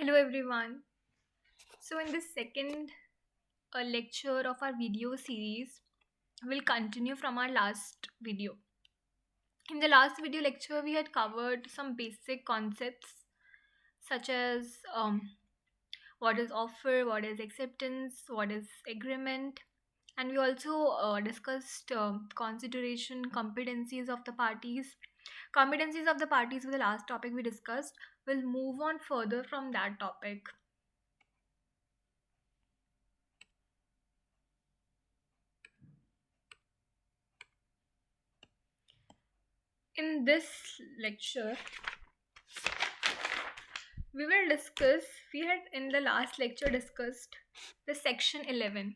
Hello everyone. So in this second lecture of our video series, we'll continue from our last video. In the last video lecture, we had covered some basic concepts such as what is offer, what is acceptance, what is agreement, and we also discussed consideration, competencies of the parties. Competencies of the parties were the last topic we discussed. We'll move on further from that topic. In this lecture, we will discuss, we had in the last lecture discussed the section 11,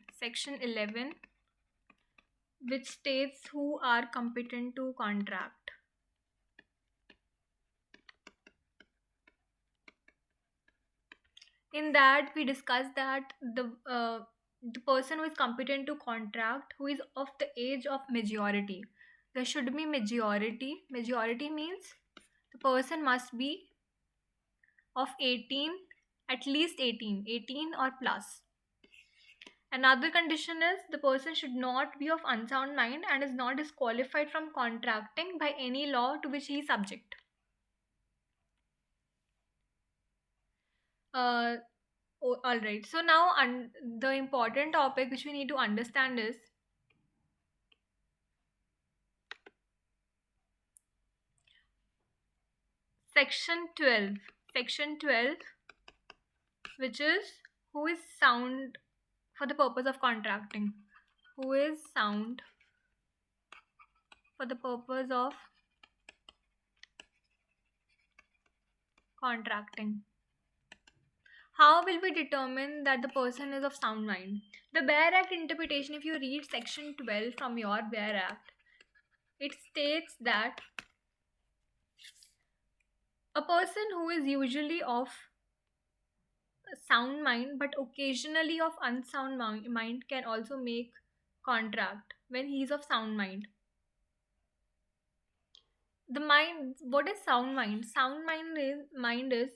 which states who are competent to contract. In that, we discussed that the person who is competent to contract, who is of the age of majority. There should be majority. Majority means the person must be of 18, at least 18 or plus. Another condition is the person should not be of unsound mind and is not disqualified from contracting by any law to which he is subject. Uh, all right. So now the important topic which we need to understand is section 12. Section 12, which is who is sound for the purpose of contracting. Who is sound for the purpose of contracting. How will we determine that the person is of sound mind? The Bare Act interpretation, if you read section 12 from your Bare Act, it states that a person who is usually of sound mind but occasionally of unsound mind can also make contract when he is of sound mind. The mind, what is sound mind? Sound mind is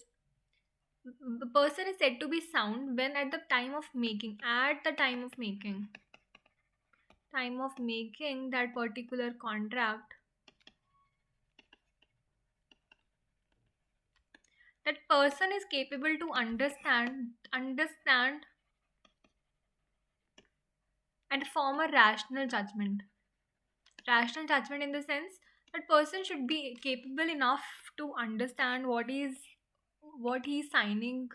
the person is said to be sound when at the time of making that particular contract, that person is capable to understand and form a rational judgment in the sense that person should be capable enough to understand what he is signing,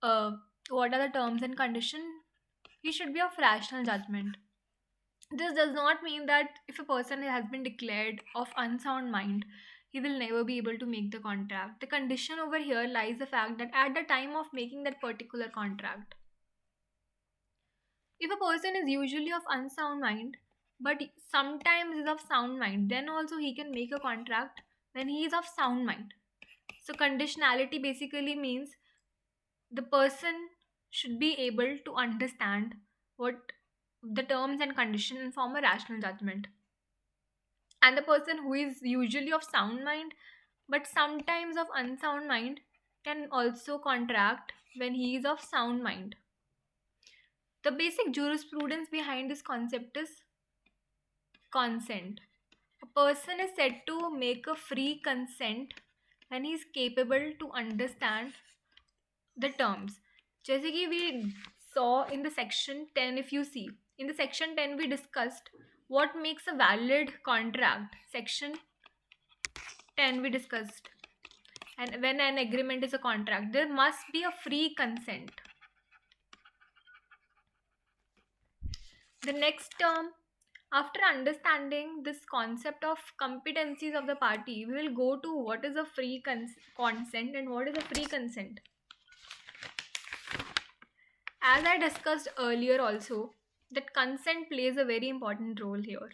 uh, what are the terms and condition. He should be of rational judgment. This does not mean that if a person has been declared of unsound mind, he will never be able to make the contract. The condition over here lies the fact that at the time of making that particular contract, if a person is usually of unsound mind, but sometimes is of sound mind, then also he can make a contract when he is of sound mind. So conditionality basically means the person should be able to understand what the terms and condition and form a rational judgment. And the person who is usually of sound mind but sometimes of unsound mind can also contract when he is of sound mind. The basic jurisprudence behind this concept is consent. A person is said to make a free consent when he is capable to understand the terms. जैसे कि we saw in the section 10, if you see, in the section 10 we discussed what makes a valid contract. Section 10 we discussed. And when an agreement is a contract, there must be a free consent. The next term, after understanding this concept of competencies of the party, we will go to what is a free consent and what is a free consent. As I discussed earlier also, that consent plays a very important role here.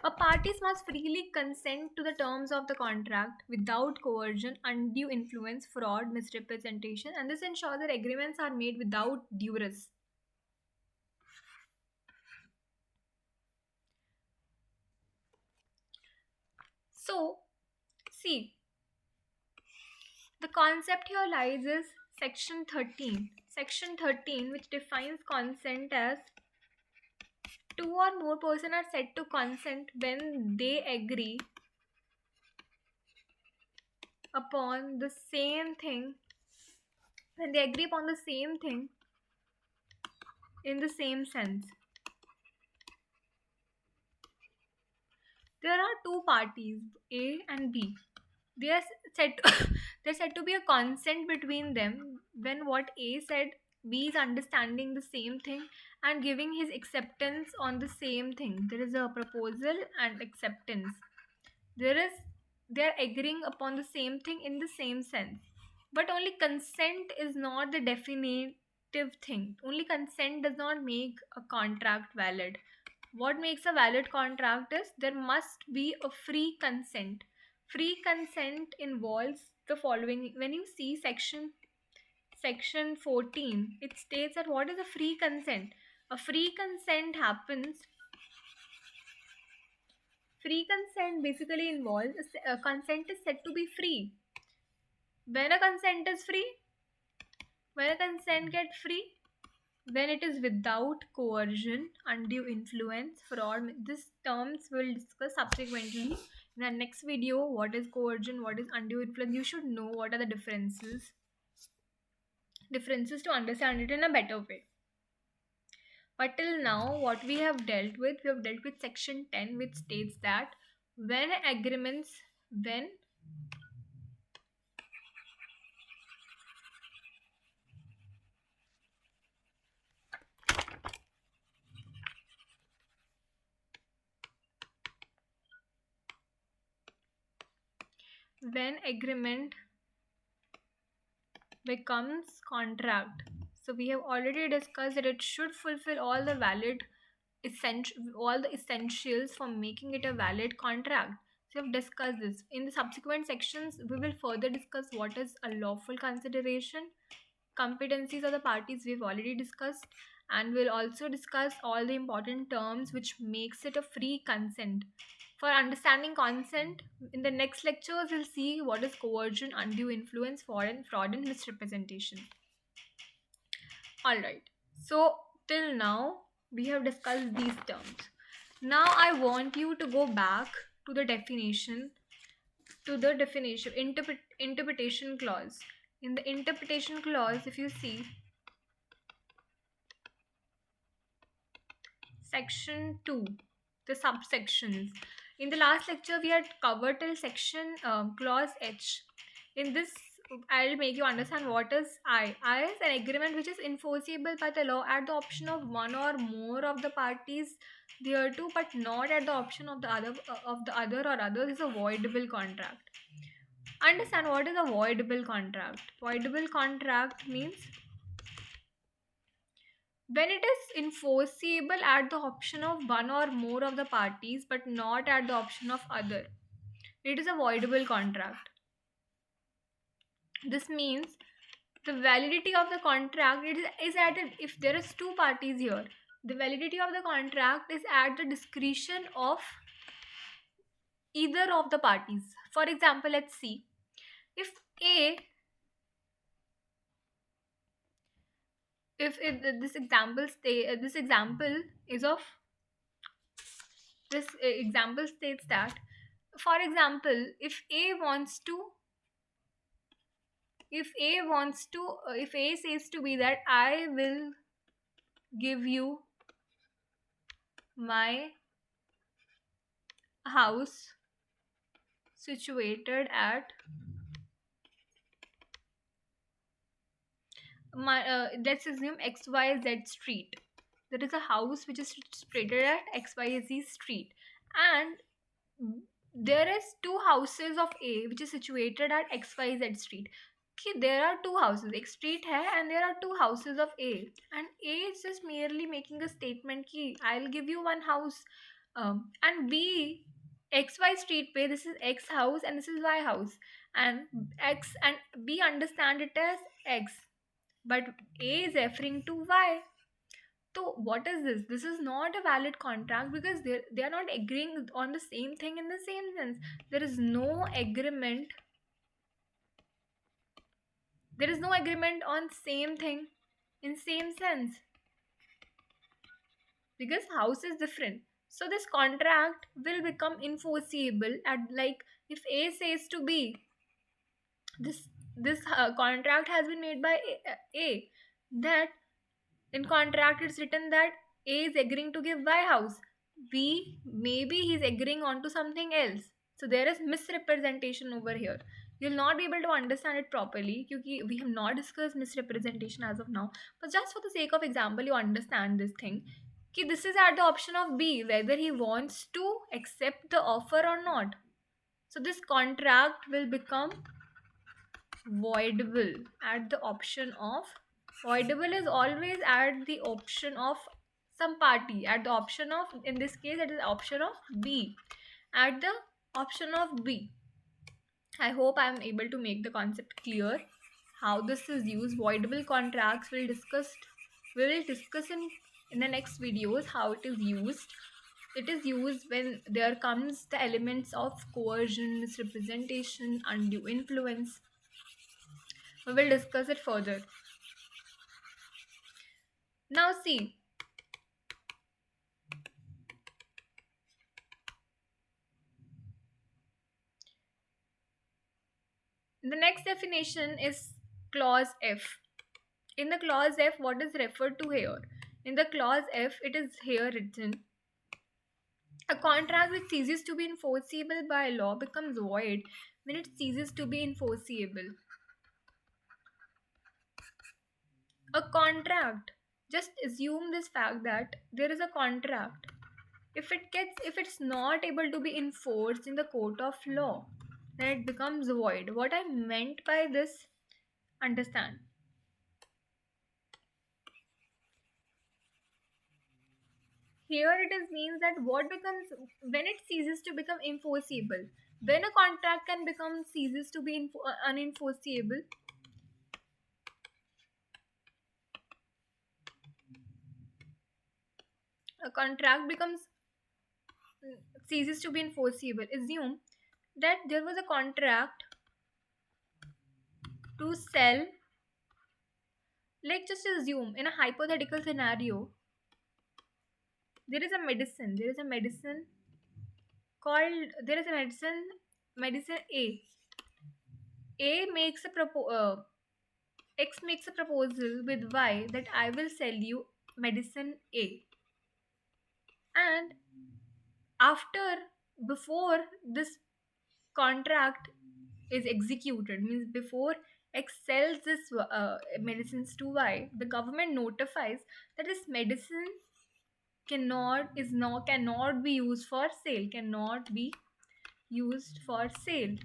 A parties must freely consent to the terms of the contract without coercion, undue influence, fraud, misrepresentation, and this ensures that agreements are made without duress. So, see, The concept here lies is section 13. Section 13, which defines consent as two or more persons are said to consent when they agree upon the same thing, when they agree upon the same thing in the same sense. There are two parties, A and B. They are said to, there's said to be a consent between them when what A said, B is understanding the same thing and giving his acceptance on the same thing. There is a proposal and acceptance. There is they are agreeing upon the same thing in the same sense. But only consent is not the definitive thing. Only consent does not make a contract valid. What makes a valid contract is there must be a free consent. Free consent involves the following. When you see section 14, it states that what is a free consent? A free consent happens. Free consent basically involves consent is said to be free. When a consent is free, when a consent gets free, when it is without coercion, undue influence, fraud. These terms we'll discuss subsequently in our next video. What is coercion? What is undue influence? You should know what are the differences to understand it in a better way. But till now, what we have dealt with section 10, which states that when agreements, when agreement becomes contract. So we have already discussed that it should fulfill all the essentials for making it a valid contract. So we have discussed this. In the subsequent sections, we will further discuss what is a lawful consideration, competencies of the parties we've already discussed, and we'll also discuss all the important terms which makes it a free consent. For understanding consent, in the next lectures, we'll see what is coercion, undue influence, fraud, and misrepresentation. Alright, so till now, we have discussed these terms. Now I want you to go back to the definition, interpretation clause. In the interpretation clause, if you see section 2, the subsections. In the last lecture, we had covered till section clause H. In this, I'll make you understand what is I. I is an agreement which is enforceable by the law at the option of one or more of the parties thereto, but not at the option of the other or others. Is a voidable contract. Understand what is a voidable contract? Voidable contract means when it is enforceable at the option of one or more of the parties but not at the option of other, it is a voidable contract. This means the validity of the contract is at if there is two parties here, the validity of the contract is at the discretion of either of the parties. For example, let's see if A, if this example states that, for example, if A says to be that I will give you my house situated at let's assume XYZ street. There is a house which is situated at XYZ street, and there is two houses of A which is situated at XYZ street. Okay, there are two houses, एक street है and there are two houses of A, and A is just merely making a statement कि I'll give you one house, and B, XY street पे this is X house and this is Y house, and X and B understand it as X, but A is referring to Y. So what is this? This is not a valid contract because they are not agreeing on the same thing in the same sense. There is no agreement There is no agreement on same thing in same sense, because house is different. So this contract will become enforceable at, like, if A says to B, this contract has been made by A, that in contract it's written that A is agreeing to give Y house. B, maybe he's agreeing on to something else. So there is misrepresentation over here. You'll not be able to understand it properly because we have not discussed misrepresentation as of now. But just for the sake of example, you understand this thing. Okay, this is at the option of B, whether he wants to accept the offer or not. So this contract will become voidable at the option of, voidable is always at the option of some party, at the option of, in this case it is option of B, at the option of B. I hope I am able to make the concept clear how this is used. Voidable contracts we will discuss in the next videos how it is used. It is used when there comes the elements of coercion, misrepresentation, undue influence. We will discuss it further. Now see, the next definition is clause F. In the clause F, what is referred to here? In the clause F, it is here written, a contract which ceases to be enforceable by law becomes void when it ceases to be enforceable. A contract, just assume this fact that there is a contract. If it's not able to be enforced in the court of law, then it becomes void. What I meant by this, understand. Here it is means that what becomes, when it ceases to become enforceable, when a contract can become ceases to be unenforceable, a contract becomes ceases to be enforceable. Assume that there was a contract to sell, like just assume in a hypothetical scenario, there is a medicine called, there is a medicine A makes a X makes a proposal with Y that I will sell you medicine A. And after, before this contract is executed, means before X sells this medicines to Y, the government notifies that this medicine cannot be used for sale, cannot be used for sale.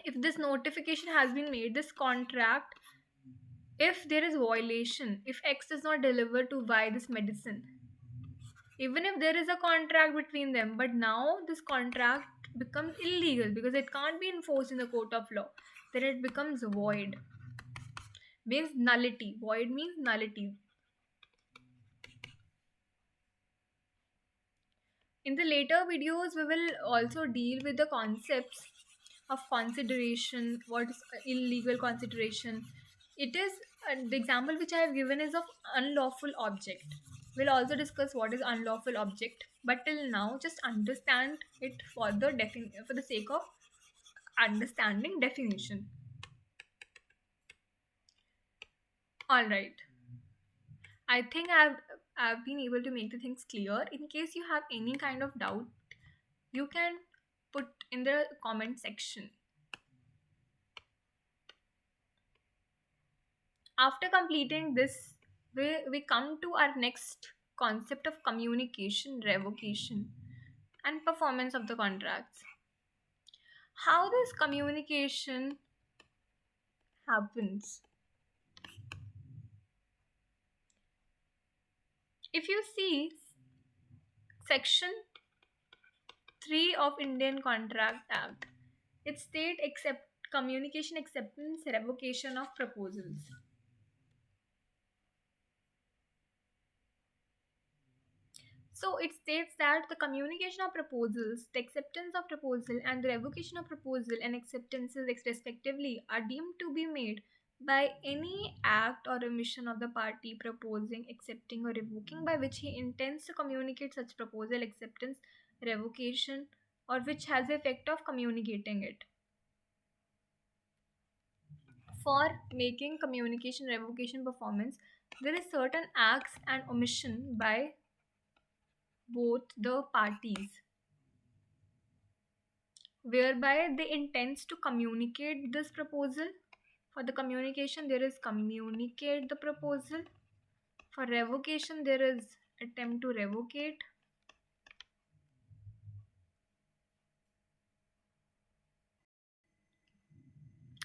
If this notification has been made, this contract, if there is violation, if X does not deliver to Y this medicine, even if there is a contract between them, but now this contract becomes illegal because it can't be enforced in the court of law, then it becomes void. Means nullity. Void means nullity. In the later videos, we will also deal with the concepts of consideration, what is illegal consideration. It is the example which I have given is of unlawful object. We'll also discuss what is unlawful object, but till now just understand it for for the sake of understanding definition. All right, I think I've been able to make the things clear. In case you have any kind of doubt, you can put in the comment section. After completing this, we come to our next concept of communication, revocation, and performance of the contracts. How this communication happens? If you see section 3 of Indian Contract Act, it states communication acceptance revocation of proposals. So it states that the communication of proposals, the acceptance of proposal, and the revocation of proposal and acceptances respectively are deemed to be made by any act or omission of the party proposing, accepting, or revoking by which he intends to communicate such proposal, acceptance, revocation, or which has the effect of communicating it. For making communication, revocation, performance, there is certain acts and omission by both the parties whereby they intends to communicate this proposal. For the communication, there is communicate the proposal. For revocation, there is attempt to revocate.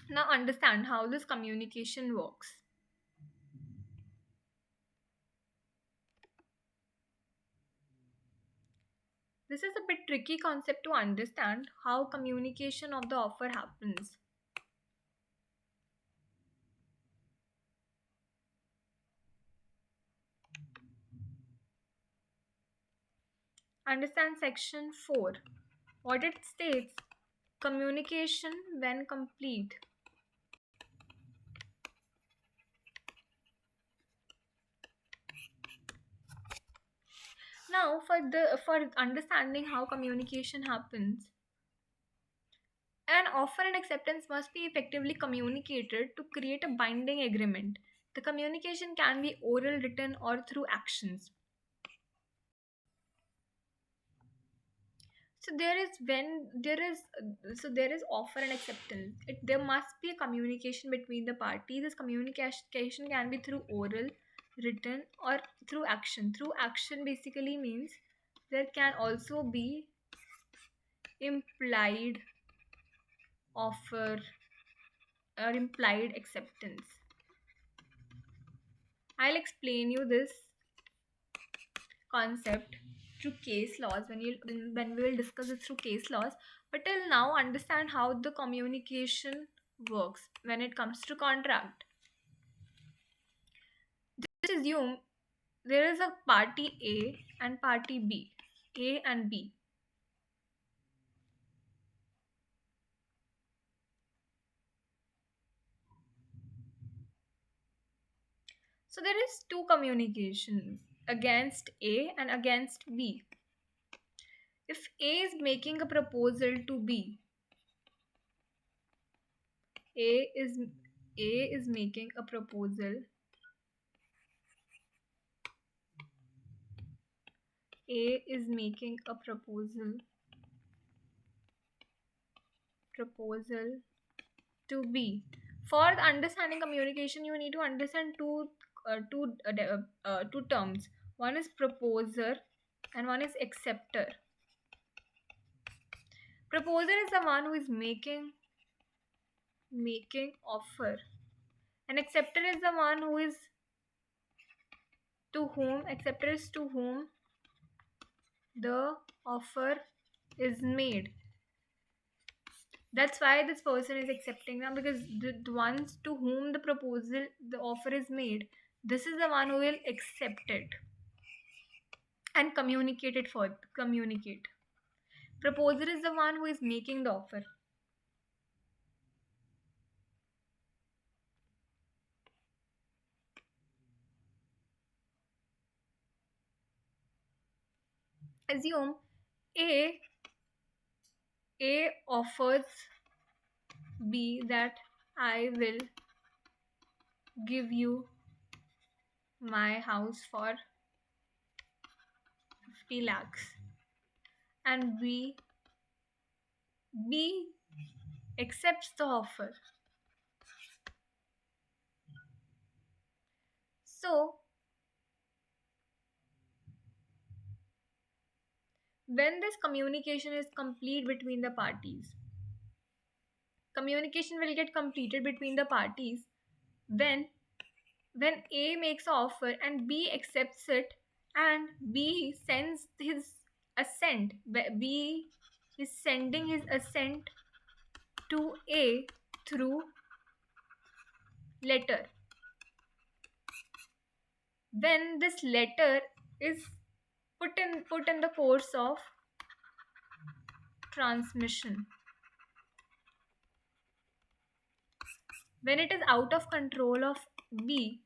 Now understand how this communication works. This is a bit tricky concept to understand how communication of the offer happens. Understand section 4. What it states: communication when complete. Now for understanding how communication happens, an offer and acceptance must be effectively communicated to create a binding agreement. The communication can be oral, written, or through actions. So there is offer and acceptance. There must be a communication between the parties. This communication can be through oral, written, or through action. Through action basically means there can also be implied offer or implied acceptance. I'll explain you this concept through case laws when we will discuss it through case laws. But till now, understand how the communication works when it comes to contract. Just assume there is a party A and party B, A and B. So there is two communications against A and against B. If A is making a proposal to B, A is A is making a proposal. A is making a proposal to B. For understanding communication, you need to understand two terms. One is proposer and one is acceptor. Proposer is the one who is making offer, and acceptor is the one who is to whom acceptor is to whom the offer is made. That's why this person is accepting them, because the ones to whom the offer is made, this is the one who will accept it and communicate. Proposer is the one who is making the offer. Assume A offers B that I will give you my house for 50 lakhs, and B accepts the offer. So when this communication is complete between the parties, communication will get completed between the parties when A makes an offer and B accepts it, and B sends his assent. B is sending his assent to A through letter. When this letter is put in the course of transmission. When it is out of control of B,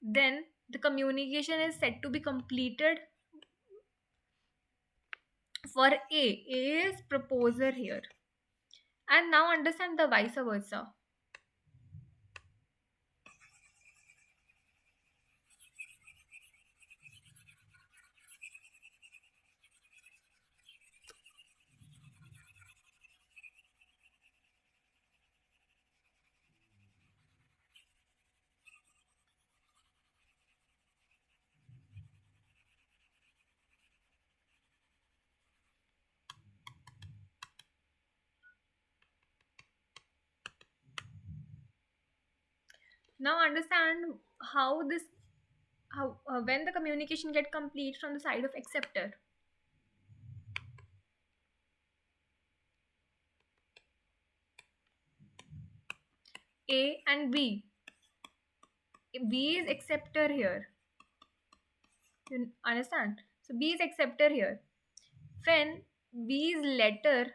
then the communication is said to be completed for A. A is proposer here. And now understand the vice versa. Now understand how this how when the communication get complete from the side of acceptor. A and B. B is acceptor here. You understand? So B is acceptor here. When B's letter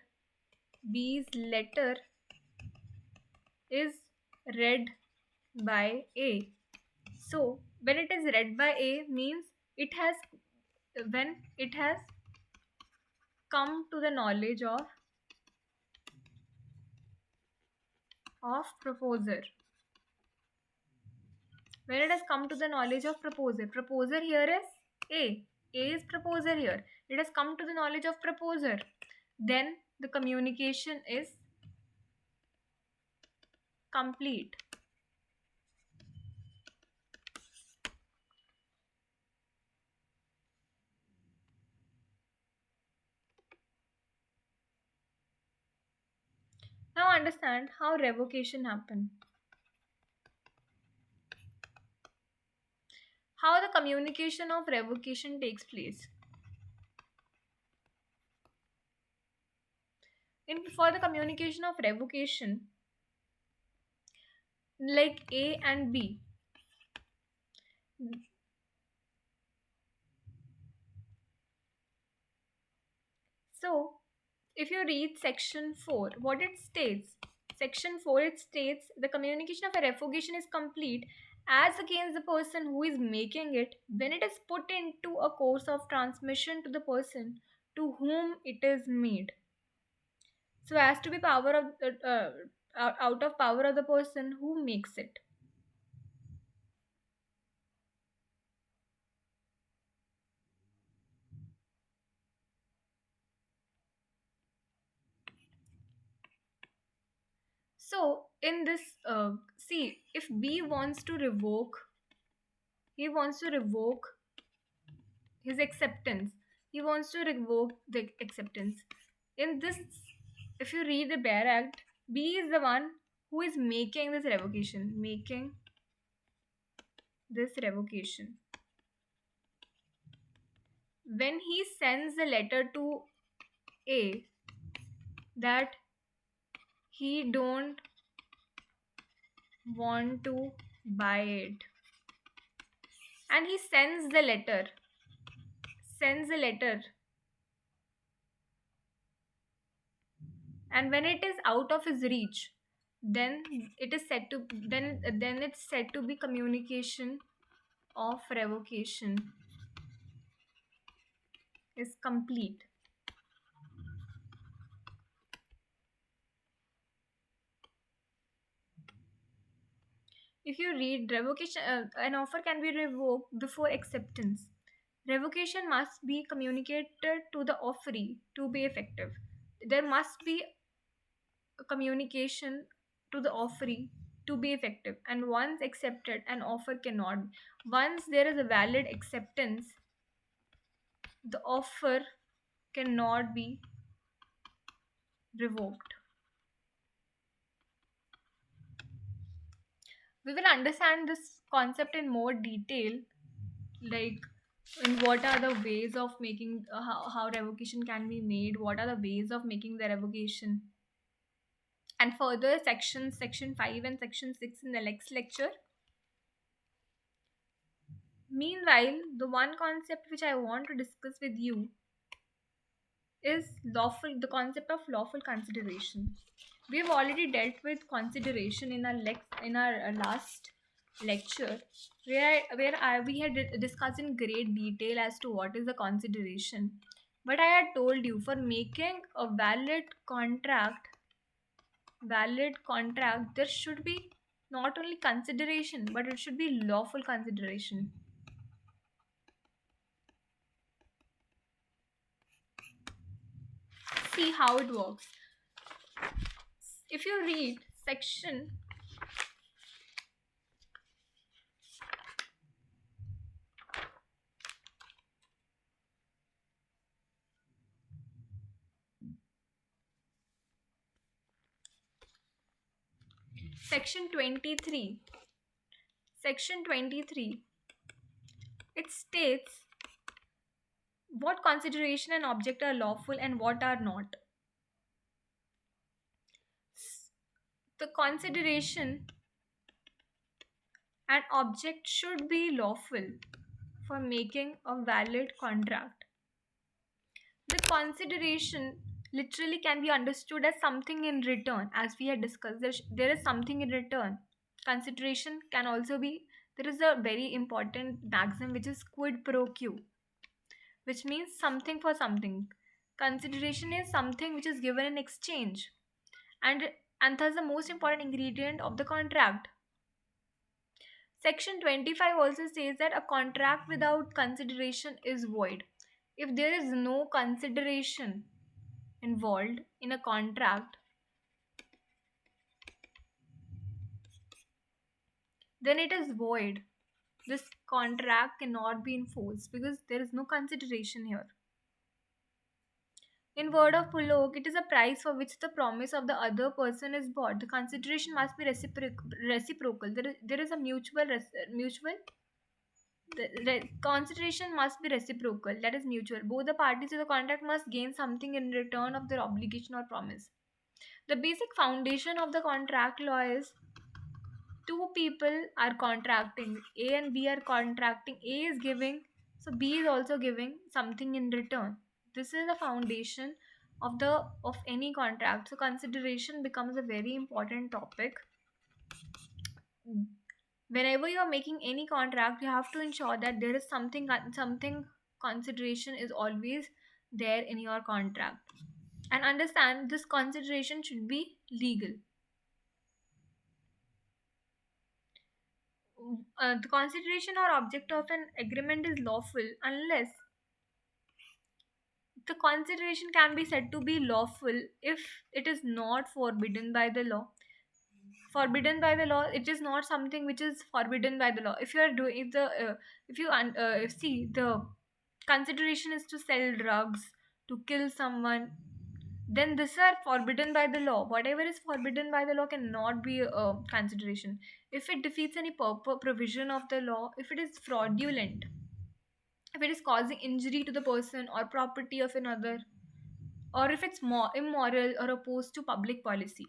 B's letter is read by A. So when it is read by A means it has when it has come to the knowledge of proposer. When it has come to the knowledge of proposer. Proposer here is A. A is proposer here. It has come to the knowledge of proposer. Then the communication is complete. Now understand how revocation happen. How the communication of revocation takes place. For the communication of revocation, like A and B, so if you read section 4, what it states, section 4 it states the communication of a revocation is complete as against the person who is making it when it is put into a course of transmission to the person to whom it is made, so as to be power of out of power of the person who makes it. So in this see, if B wants to revoke, he wants to revoke his acceptance, he wants to revoke the acceptance. In this, if you read the Bear Act, B is the one who is making this revocation, making this revocation. When he sends the letter to A that he don't want to buy it, and he sends the letter, and when it is out of his reach, then it is said to then it's said to be communication of revocation is complete. If you read revocation, an offer can be revoked before acceptance. Revocation must be communicated to the offeree to be effective. There must be a communication to the offeree to be effective, and once accepted, an offer cannot. Once there is a valid acceptance, the offer cannot be revoked. We will understand this concept in more detail, like in what are the ways of making how revocation can be made, what are the ways of making the revocation, and further section 5 and section 6 in the next lecture. Meanwhile, the one concept which I want to discuss with you is lawful, the concept of lawful consideration. We have already dealt with consideration in our last lecture, we had discussed in great detail as to what is the consideration. But I had told you, for making a valid contract, there should be not only consideration, but it should be lawful consideration. See how it works. If you read section 23, section 23, it states what consideration and object are lawful and what are not. The consideration and object should be lawful for making a valid contract. The consideration literally can be understood as something in return, as we had discussed. There is something in return. Consideration can also be, there is a very important maxim which is quid pro quo, which means something for something. Consideration is something which is given in exchange, and thus the most important ingredient of the contract. Section 25 also says that a contract without consideration is void. If there is no consideration involved in a contract, then it is void. This contract cannot be enforced because there is no consideration here. In word of Pullock, it is a price for which the promise of the other person is bought. The consideration must be reciprocal. There is a mutual. The consideration must be reciprocal. That is mutual. Both the parties to the contract must gain something in return of their obligation or promise. The basic foundation of the contract law is two people are contracting. A and B are contracting. A is giving, so B is also giving something in return. This is the foundation of any contract. So consideration becomes a very important topic. Whenever you are making any contract, you have to ensure that there is something consideration is always there in your contract, and understand this consideration should be legal. The consideration or object of an agreement is lawful unless the consideration can be said to be lawful if it is not forbidden by the law. Forbidden by the law, it is not something which is forbidden by the law. If you are doing, if you see, the consideration is to sell drugs, to kill someone, then these are forbidden by the law. Whatever is forbidden by the law cannot be a consideration. If it defeats any provision of the law, if it is fraudulent, if it is causing injury to the person or property of another, or if it's more immoral or opposed to public policy,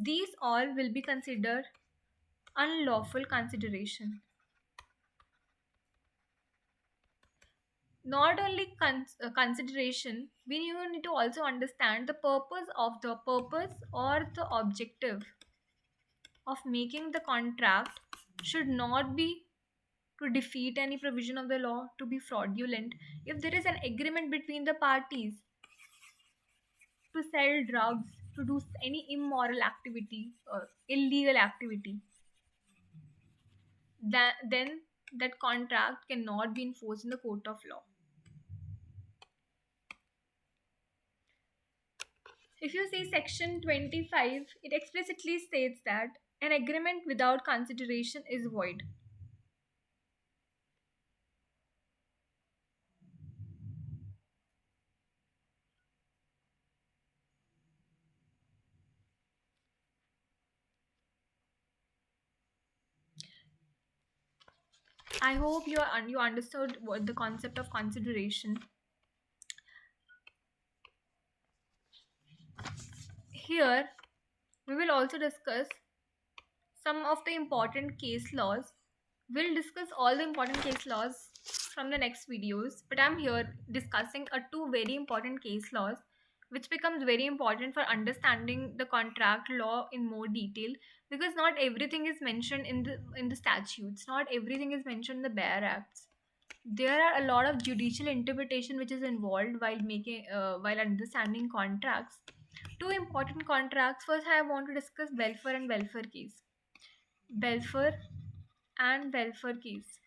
these all will be considered unlawful consideration. Not only consideration, we need to also understand the purpose or the objective of making the contract should not be to defeat any provision of the law, to be fraudulent. If there is an agreement between the parties to sell drugs, to do any immoral activity or illegal activity, then that contract cannot be enforced in the court of law. If you see section 25, it explicitly states that an agreement without consideration is void. I hope you understood what the concept of consideration. Here, we will also discuss some of the important case laws. We'll discuss all the important case laws from the next videos, but I'm here discussing a two very important case laws which becomes very important for understanding the contract law in more detail, because not everything is mentioned in the statutes, not everything is mentioned in the bare acts. There are a lot of judicial interpretation which is involved while making while understanding contracts. Two important contracts. First, I want to discuss welfare and welfare case. Welfare and welfare case.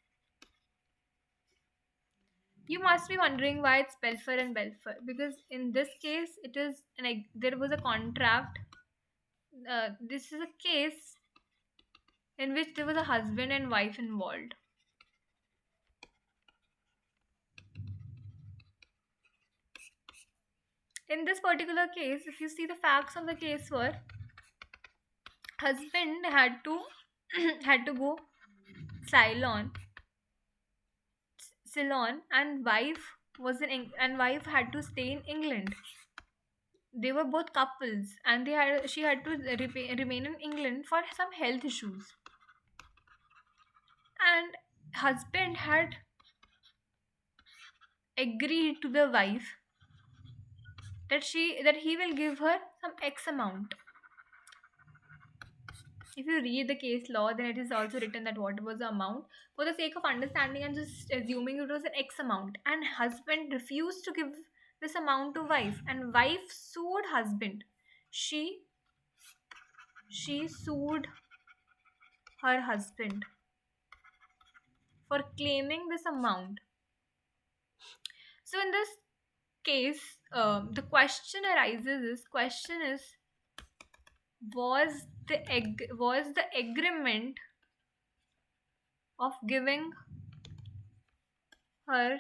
You must be wondering why it's welfare and welfare, because in this case it is there was a contract. This is a case in which there was a husband and wife involved. In this particular case, if you see, the facts of the case were, husband had to had to go Ceylon, Ceylon, and wife had to stay in England. They were both couples, and she had to remain in England for some health issues. And husband had agreed to the wife that he will give her some X amount. If you read the case law, then it is also written that what was the amount. For the sake of understanding, and just assuming it was an X amount, and husband refused to give this amount to wife, and wife sued husband. She sued her husband for claiming this amount. So in this case, the question arises: is question is, was the agreement of giving her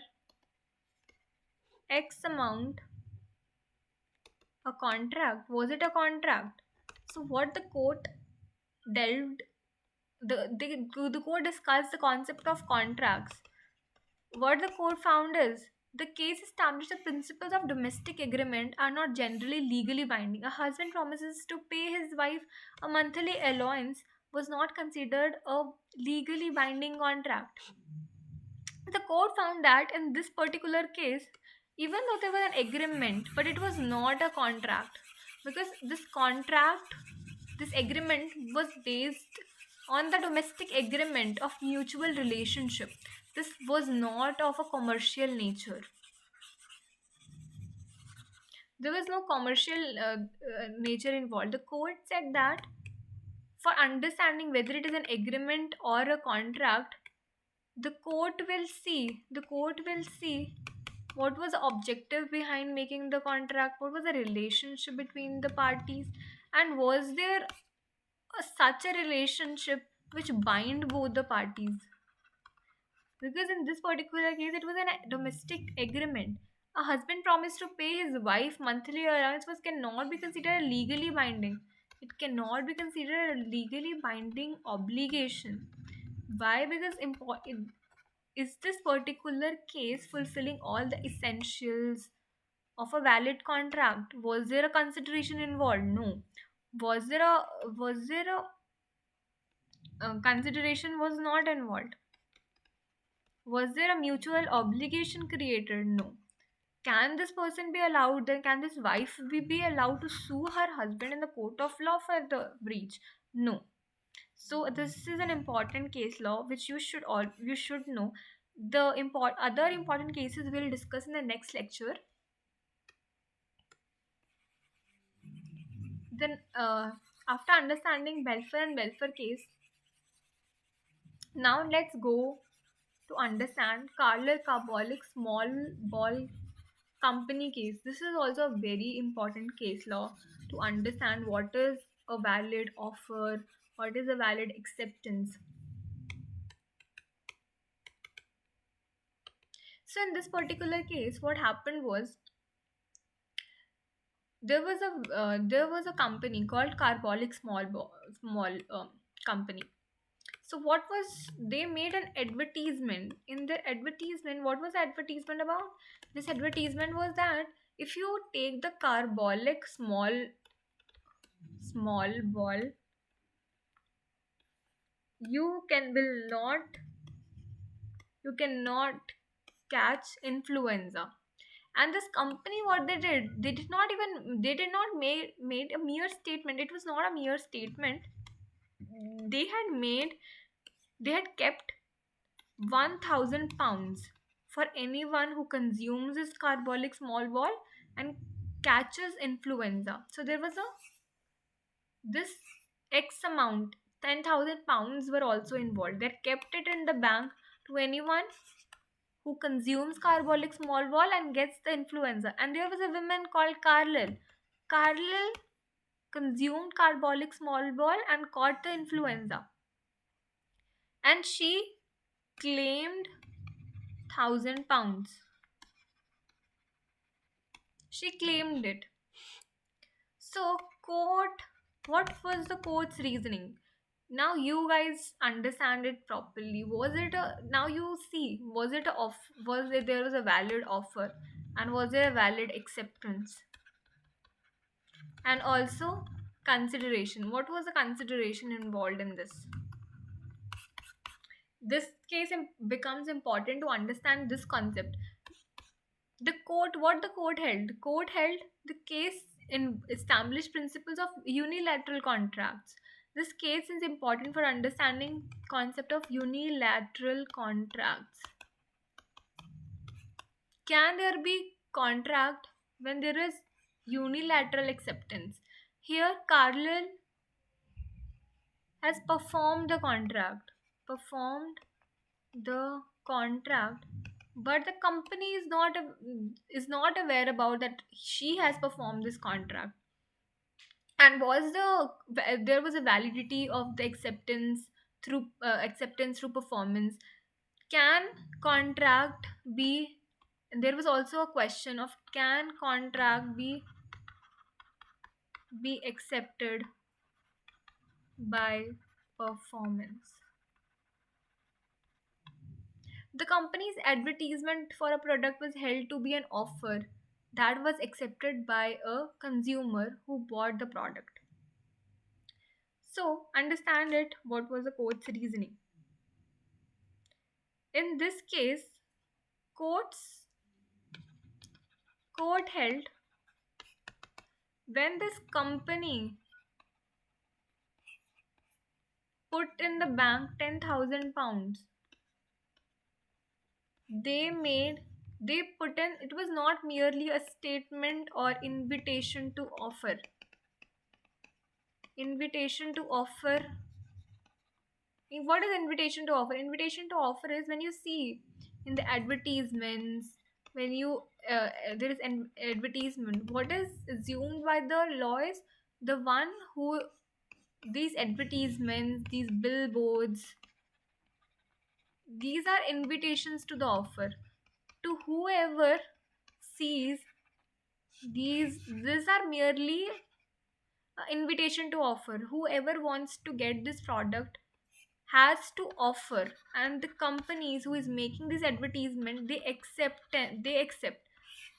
X amount a contract? Was it a contract? So what the court delved the court discussed the concept of contracts. What the court found is, the case established the principles of domestic agreement are not generally legally binding. A husband promises to pay his wife a monthly allowance was not considered a legally binding contract. The court found that in this particular case, even though there was an agreement, but it was not a contract, because this agreement was based on the domestic agreement of mutual relationship. This was not of a commercial nature. There was no commercial nature involved. The court said that for understanding whether it is an agreement or a contract, the court will see what was the objective behind making the contract, what was the relationship between the parties, and was there such a relationship which bind both the parties. Because in this particular case, it was a domestic agreement. A husband promised to pay his wife monthly allowance was cannot be considered legally binding. It cannot be considered a legally binding obligation. Why? Because is this particular case fulfilling all the essentials of a valid contract? Was there a consideration involved? No. Was there a consideration was not involved? Was there a mutual obligation created? No. Can this person be allowed, then can this wife be allowed to sue her husband in the court of law for the breach? No. So this is an important case law which you should know. The other important cases we'll discuss in the next lecture. Then after understanding welfare and welfare case, now let's go to understand Carler Carbolic small ball company case. This is also a very important case law to understand what is a valid offer, what is a valid acceptance. So in this particular case, what happened was, there was a company called Carbolic small company. So what was they made an advertisement. In the advertisement, what was the advertisement about? This advertisement was that if you take the Carbolic small ball, you can will not you cannot catch influenza. And this company, what they did, they did not made a mere statement. It was not a mere statement. They had made, they had kept 1000 pounds for anyone who consumes this carbolic small ball and catches influenza. So there was a this X amount, 10,000 pounds were also involved. They kept it in the bank to anyone who consumes carbolic small ball and gets the influenza. And there was a woman called Carlyle. Carlyle consumed carbolic small ball and caught the influenza. And she claimed 1,000 pounds. She claimed it. So, court, what was the court's reasoning? Now you guys understand it properly. Was it a, now you see, was it a off, was it, there was a valid offer, and was there a valid acceptance? And also consideration. What was the consideration involved in this? This case becomes important to understand this concept. The court, what the court held? The court held the case in established principles of unilateral contracts. This case is important for understanding concept of unilateral contracts. Can there be contract when there is unilateral acceptance? Here Carlyle has performed the contract, performed the contract, but the company is not aware about that she has performed this contract. And was there was a validity of the acceptance through performance? Can contract be, there was also a question of, can contract be accepted by performance? The company's advertisement for a product was held to be an offer that was accepted by a consumer who bought the product. So, understand it, what was the court's reasoning? In this case, courts court held, when this company put in the bank 10,000 pounds, they put in, it was not merely a statement or invitation to offer. Invitation to offer, what is invitation to offer? Invitation to offer is when you see in the advertisements, when you there is an advertisement, what is assumed by the law is the one who, these advertisements, these billboards, these are invitations to the offer. To whoever sees these are merely invitation to offer. Whoever wants to get this product has to offer, and the companies who is making this advertisement, they accept.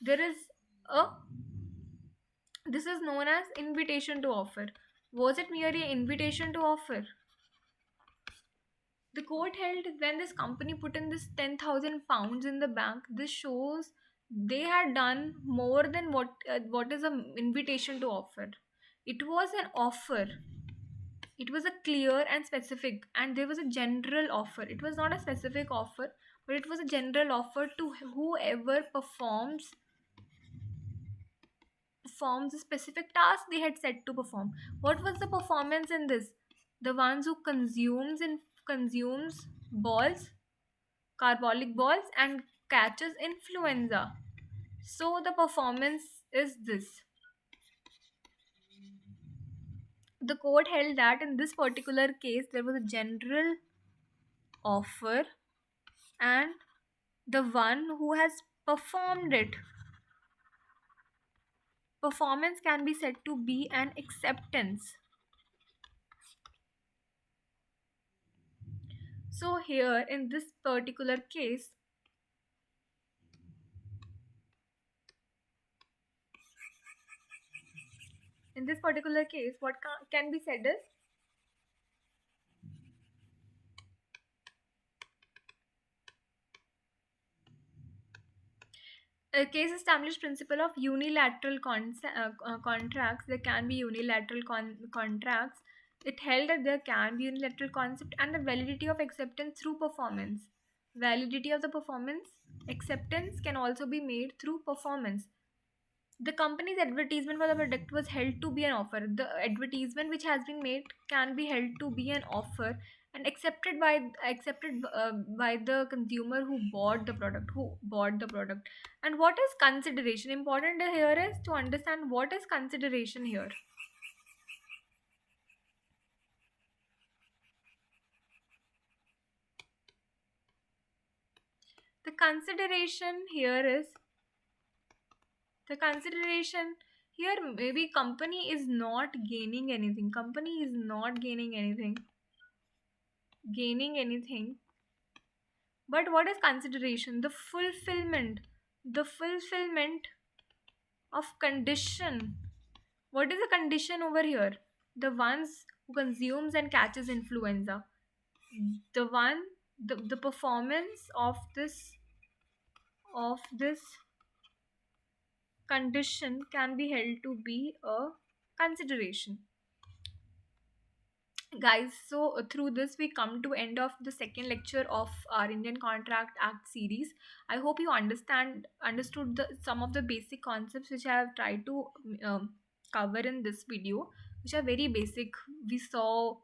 There is a, this is known as invitation to offer. Was it merely an invitation to offer? The court held, when this company put in this 10,000 pounds in the bank, this shows they had done more than what is an invitation to offer. It was an offer. It was a clear and specific, and there was a general offer. It was not a specific offer, but it was a general offer to whoever performs a specific task they had set to perform. What was the performance in this? The ones who consumes balls, carbolic balls, and catches influenza. So the performance is this. The court held that in this particular case there was a general offer, and the one who has performed it, performance can be said to be an acceptance. So here in this particular case, what can be said is, A case established principle of unilateral contracts. There can be unilateral contracts. It held that there can be unilateral concept and the validity of acceptance through performance. Validity of the performance acceptance can also be made through performance. The company's advertisement for the product was held to be an offer. The advertisement which has been made can be held to be an offer and accepted by the consumer who bought the product. And what is consideration? Important here is to understand what is consideration here. The consideration here is the consideration here maybe company is not gaining anything. Company is not gaining anything. But what is consideration? The fulfillment of condition. What is the condition over here? The ones who consumes and catches influenza. The one, the performance of this condition can be held to be a consideration. Guys, so through this we come to end of the second lecture of our Indian Contract Act series. I hope you understood some of the basic concepts which I have tried to cover in this video, which are very basic. We saw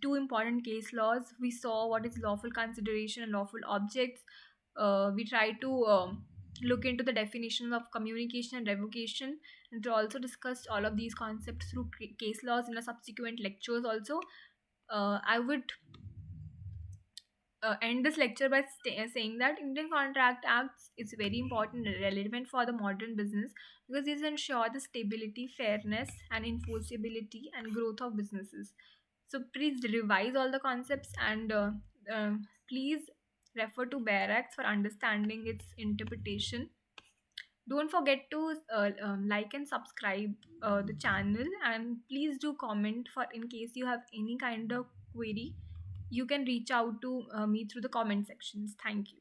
two important case laws. We saw what is lawful consideration and lawful objects. We tried to look into the definition of communication and revocation, and we also discussed all of these concepts through case laws in the subsequent lectures also. I would end this lecture by saying that Indian Contract Acts is very important and relevant for the modern business because these ensure the stability, fairness, and enforceability and growth of businesses. So please revise all the concepts and uh, please refer to Barracks for understanding its interpretation. Don't forget to like and subscribe the channel, and please do comment for in case you have any kind of query. You can reach out to me through the comment sections. Thank you.